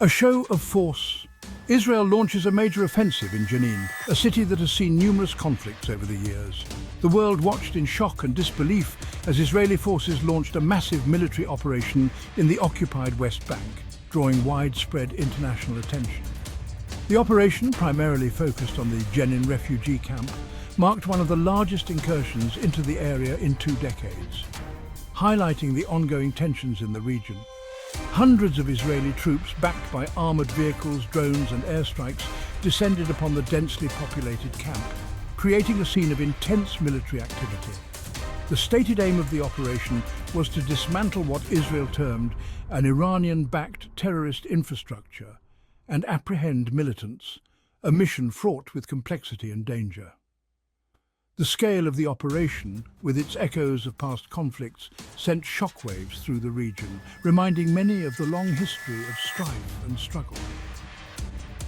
A show of force. Israel launches a major offensive in Jenin, a city that has seen numerous conflicts over the years. The world watched in shock and disbelief as Israeli forces launched a massive military operation in the occupied West Bank, drawing widespread international attention. The operation, primarily focused on the Jenin refugee camp, marked one of the largest incursions into the area in 2 decades, highlighting the ongoing tensions in the region. Hundreds of Israeli troops, backed by armoured vehicles, drones and airstrikes, descended upon the densely populated camp, creating a scene of intense military activity. The stated aim of the operation was to dismantle what Israel termed an Iranian-backed terrorist infrastructure and apprehend militants, a mission fraught with complexity and danger. The scale of the operation, with its echoes of past conflicts, sent shockwaves through the region, reminding many of the long history of strife and struggle.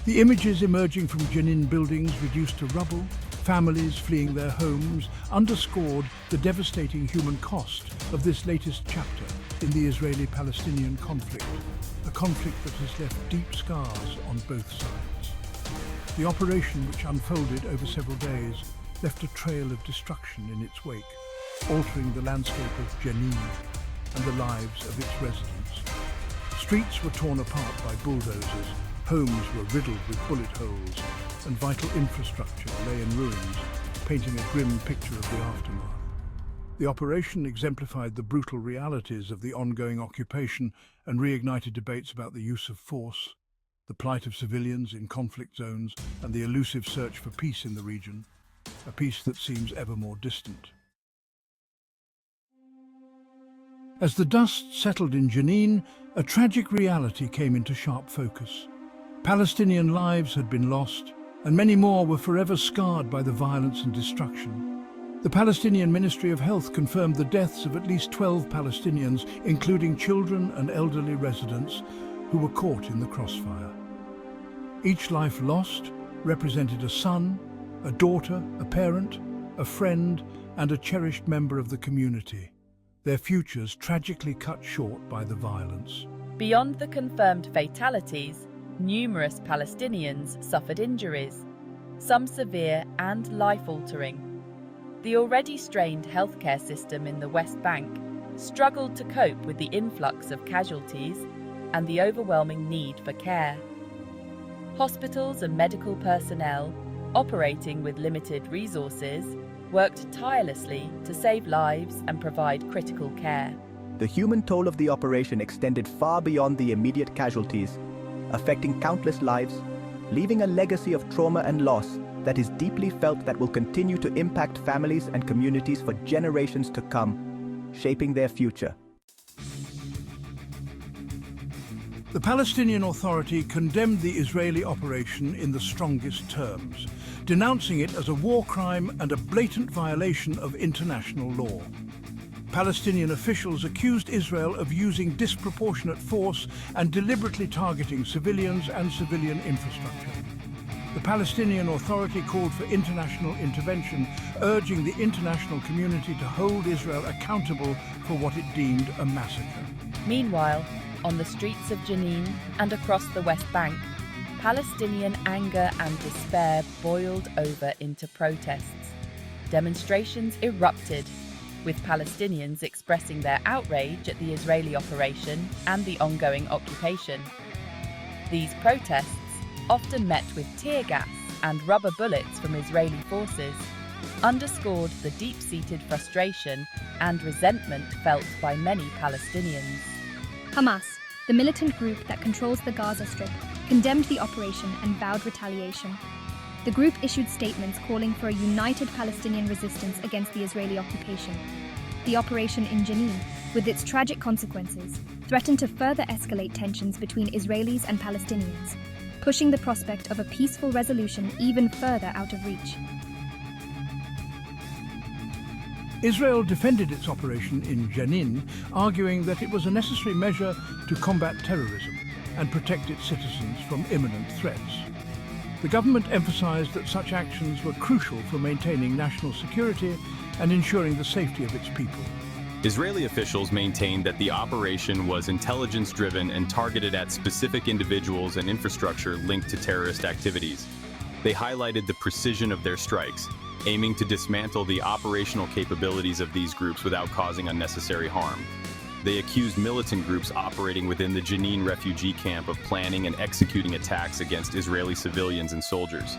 The images emerging from Jenin buildings reduced to rubble, families fleeing their homes, underscored the devastating human cost of this latest chapter in the Israeli-Palestinian conflict, a conflict that has left deep scars on both sides. The operation, which unfolded over several days, left a trail of destruction in its wake, altering the landscape of Jenin and the lives of its residents. Streets were torn apart by bulldozers, homes were riddled with bullet holes, and vital infrastructure lay in ruins, painting a grim picture of the aftermath. The operation exemplified the brutal realities of the ongoing occupation and reignited debates about the use of force, the plight of civilians in conflict zones, and the elusive search for peace in the region, a peace that seems ever more distant. As the dust settled in Jenin, a tragic reality came into sharp focus. Palestinian lives had been lost, and many more were forever scarred by the violence and destruction. The Palestinian Ministry of Health confirmed the deaths of at least 12 Palestinians, including children and elderly residents who were caught in the crossfire. Each life lost represented a son, a daughter, a parent, a friend, and a cherished member of the community, their futures tragically cut short by the violence. Beyond the confirmed fatalities, numerous Palestinians suffered injuries, some severe and life-altering. The already strained healthcare system in the West Bank struggled to cope with the influx of casualties and the overwhelming need for care. Hospitals and medical personnel, operating with limited resources, worked tirelessly to save lives and provide critical care. The human toll of the operation extended far beyond the immediate casualties, affecting countless lives, leaving a legacy of trauma and loss that is deeply felt that will continue to impact families and communities for generations to come, shaping their future. The Palestinian Authority condemned the Israeli operation in the strongest terms, denouncing it as a war crime and a blatant violation of international law. Palestinian officials accused Israel of using disproportionate force and deliberately targeting civilians and civilian infrastructure. The Palestinian Authority called for international intervention, urging the international community to hold Israel accountable for what it deemed a massacre. Meanwhile, on the streets of Jenin and across the West Bank, Palestinian anger and despair boiled over into protests. Demonstrations erupted, with Palestinians expressing their outrage at the Israeli operation and the ongoing occupation. These protests, often met with tear gas and rubber bullets from Israeli forces, underscored the deep-seated frustration and resentment felt by many Palestinians. Hamas, the militant group that controls the Gaza Strip, condemned the operation and vowed retaliation. The group issued statements calling for a united Palestinian resistance against the Israeli occupation. The operation in Jenin, with its tragic consequences, threatened to further escalate tensions between Israelis and Palestinians, pushing the prospect of a peaceful resolution even further out of reach. Israel defended its operation in Jenin, arguing that it was a necessary measure to combat terrorism and protect its citizens from imminent threats. The government emphasized that such actions were crucial for maintaining national security and ensuring the safety of its people. Israeli officials maintained that the operation was intelligence-driven and targeted at specific individuals and infrastructure linked to terrorist activities. They highlighted the precision of their strikes, aiming to dismantle the operational capabilities of these groups without causing unnecessary harm. They accused militant groups operating within the Jenin refugee camp of planning and executing attacks against Israeli civilians and soldiers.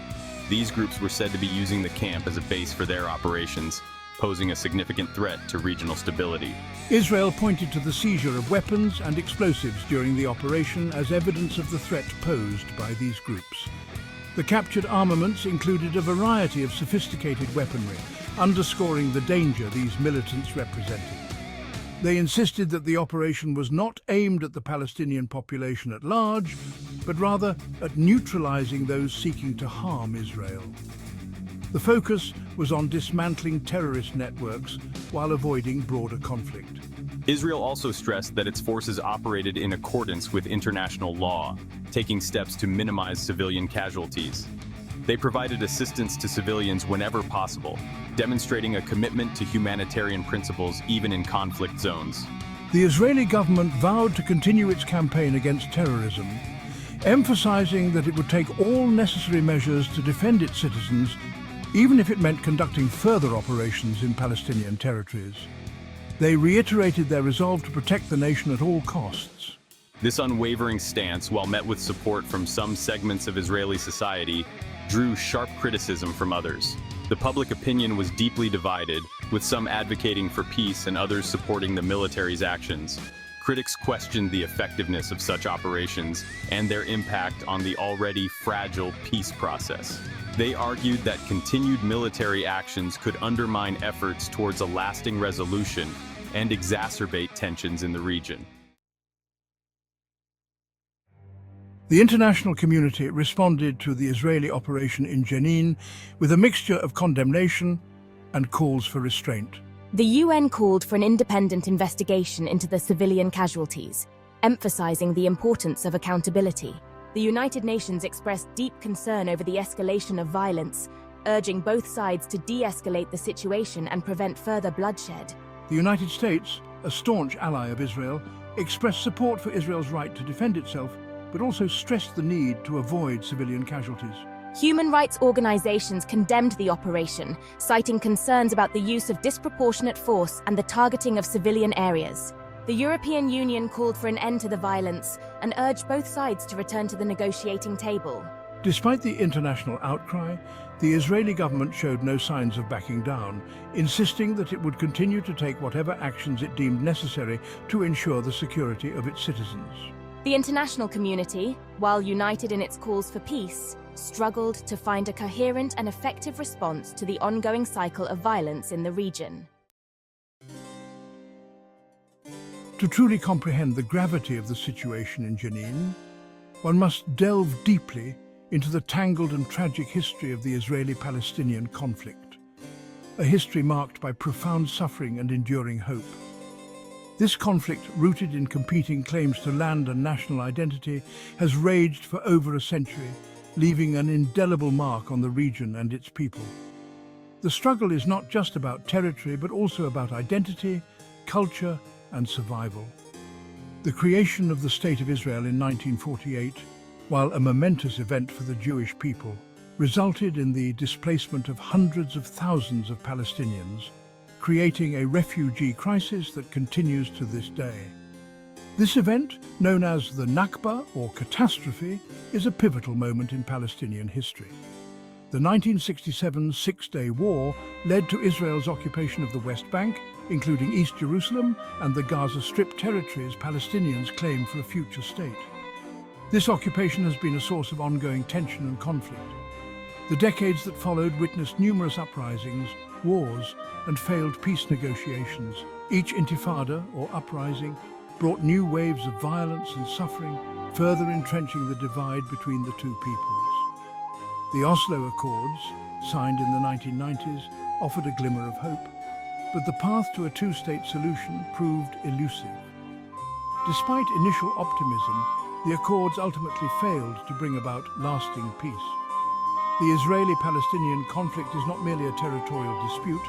These groups were said to be using the camp as a base for their operations, posing a significant threat to regional stability. Israel pointed to the seizure of weapons and explosives during the operation as evidence of the threat posed by these groups. The captured armaments included a variety of sophisticated weaponry, underscoring the danger these militants represented. They insisted that the operation was not aimed at the Palestinian population at large, but rather at neutralizing those seeking to harm Israel. The focus was on dismantling terrorist networks while avoiding broader conflict. Israel also stressed that its forces operated in accordance with international law, taking steps to minimize civilian casualties. They provided assistance to civilians whenever possible, demonstrating a commitment to humanitarian principles even in conflict zones. The Israeli government vowed to continue its campaign against terrorism, emphasizing that it would take all necessary measures to defend its citizens, even if it meant conducting further operations in Palestinian territories. They reiterated their resolve to protect the nation at all costs. This unwavering stance, while met with support from some segments of Israeli society, drew sharp criticism from others. The public opinion was deeply divided, with some advocating for peace and others supporting the military's actions. Critics questioned the effectiveness of such operations and their impact on the already fragile peace process. They argued that continued military actions could undermine efforts towards a lasting resolution and exacerbate tensions in the region. The international community responded to the Israeli operation in Jenin with a mixture of condemnation and calls for restraint. The UN called for an independent investigation into the civilian casualties, emphasizing the importance of accountability. The United Nations expressed deep concern over the escalation of violence, urging both sides to de-escalate the situation and prevent further bloodshed. The United States, a staunch ally of Israel, expressed support for Israel's right to defend itself, but also stressed the need to avoid civilian casualties. Human rights organizations condemned the operation, citing concerns about the use of disproportionate force and the targeting of civilian areas. The European Union called for an end to the violence and urged both sides to return to the negotiating table. Despite the international outcry, the Israeli government showed no signs of backing down, insisting that it would continue to take whatever actions it deemed necessary to ensure the security of its citizens. The international community, while united in its calls for peace, struggled to find a coherent and effective response to the ongoing cycle of violence in the region. To truly comprehend the gravity of the situation in Jenin, one must delve deeply into the tangled and tragic history of the Israeli-Palestinian conflict, a history marked by profound suffering and enduring hope. This conflict, rooted in competing claims to land and national identity, has raged for over a century, leaving an indelible mark on the region and its people. The struggle is not just about territory, but also about identity, culture, and survival. The creation of the State of Israel in 1948, while a momentous event for the Jewish people, resulted in the displacement of hundreds of thousands of Palestinians, creating a refugee crisis that continues to this day. This event, known as the Nakba or catastrophe, is a pivotal moment in Palestinian history. The 1967 Six-Day War led to Israel's occupation of the West Bank, including East Jerusalem and the Gaza Strip territories Palestinians claim for a future state. This occupation has been a source of ongoing tension and conflict. The decades that followed witnessed numerous uprisings, wars, and failed peace negotiations. Each intifada, or uprising, brought new waves of violence and suffering, further entrenching the divide between the two peoples. The Oslo Accords, signed in the 1990s, offered a glimmer of hope, but the path to a two-state solution proved elusive. Despite initial optimism, the Accords ultimately failed to bring about lasting peace. The Israeli-Palestinian conflict is not merely a territorial dispute,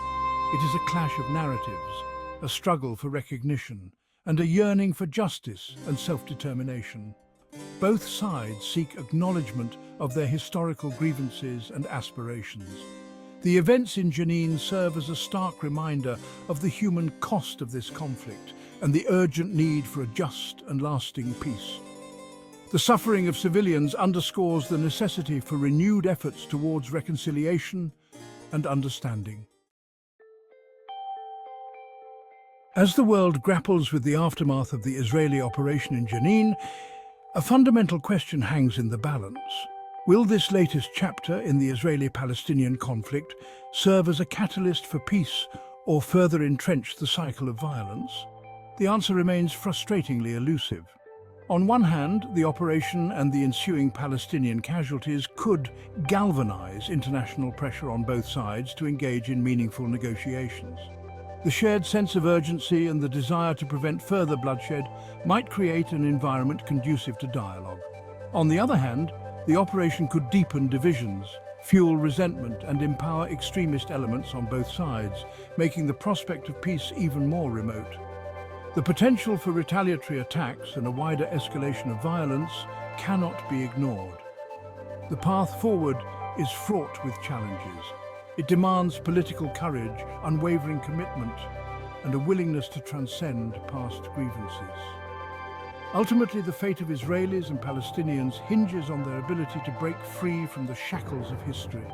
it is a clash of narratives, a struggle for recognition, and a yearning for justice and self-determination. Both sides seek acknowledgement of their historical grievances and aspirations. The events in Jenin serve as a stark reminder of the human cost of this conflict and the urgent need for a just and lasting peace. The suffering of civilians underscores the necessity for renewed efforts towards reconciliation and understanding. As the world grapples with the aftermath of the Israeli operation in Jenin, a fundamental question hangs in the balance. Will this latest chapter in the Israeli-Palestinian conflict serve as a catalyst for peace or further entrench the cycle of violence? The answer remains frustratingly elusive. On one hand, the operation and the ensuing Palestinian casualties could galvanize international pressure on both sides to engage in meaningful negotiations. The shared sense of urgency and the desire to prevent further bloodshed might create an environment conducive to dialogue. On the other hand, the operation could deepen divisions, fuel resentment, and empower extremist elements on both sides, making the prospect of peace even more remote. The potential for retaliatory attacks and a wider escalation of violence cannot be ignored. The path forward is fraught with challenges. It demands political courage, unwavering commitment, and a willingness to transcend past grievances. Ultimately, the fate of Israelis and Palestinians hinges on their ability to break free from the shackles of history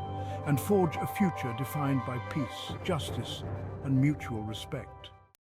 and forge a future defined by peace, justice, and mutual respect.